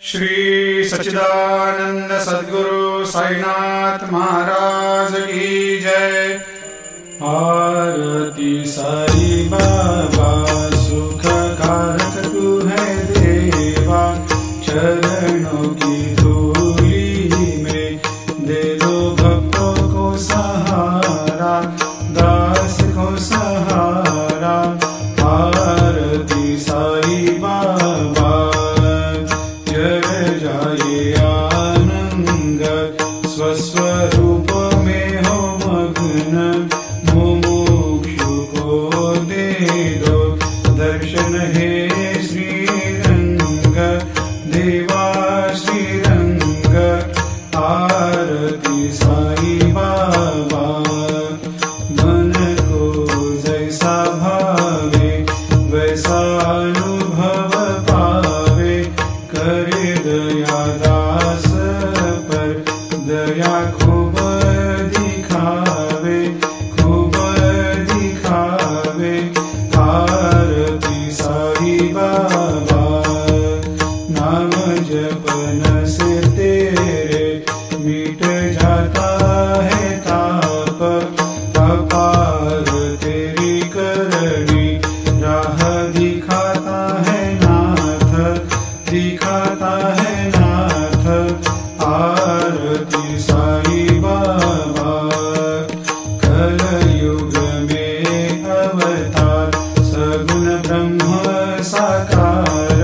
श्री सच्चिदानंद सद्गुरु साईनाथ महाराज की जय। आरती साई बाबा सुख कारक तू है देवा, चरणों की धूली में दे दो भक्तों को सहारा, दास को सहारा। आरती साई बाबा जय जाए आनंद, स्वस्वरूप में हो मग्न, मुमुक्षु को दे दो दर्शन हे श्रीरंग, देवा श्रीरंग। आरती साई बाबा मन को जैसा भावे वैसा अनुभव पावे, करे दया दास पर दया खूब दिखावे, खूब दिखावे। आरती साई बाबा नाम जपन से तेरे मिट जाता है ताप, अपार तेरी करनी राह दिखाता है नाथ, दिखाता है नाथ। आरती साई बाबा कलयुग में अवतार, सगुण ब्रह्म साकार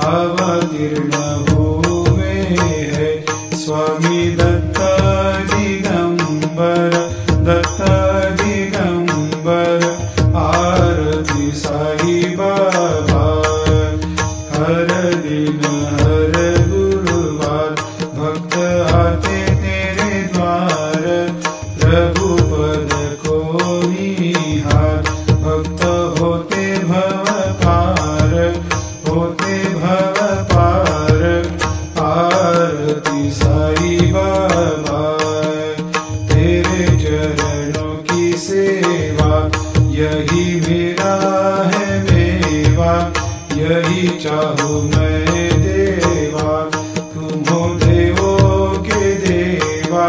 अवतीर्ण हुए है स्वामी दत्त दिगंबर, दत्त दिगंबर। आरती साई बाबा हर दिन हर गुरुवार भक्त आते तेरे द्वार, प्रभु पद को निहार, भक्त होते भव पार, होते भव पार। आरती साई बाबा तेरे चरणों की सेवा, यही मेरा है मेवा, यही चाहूँ मैं देवा, तुम हो देवों के देवा।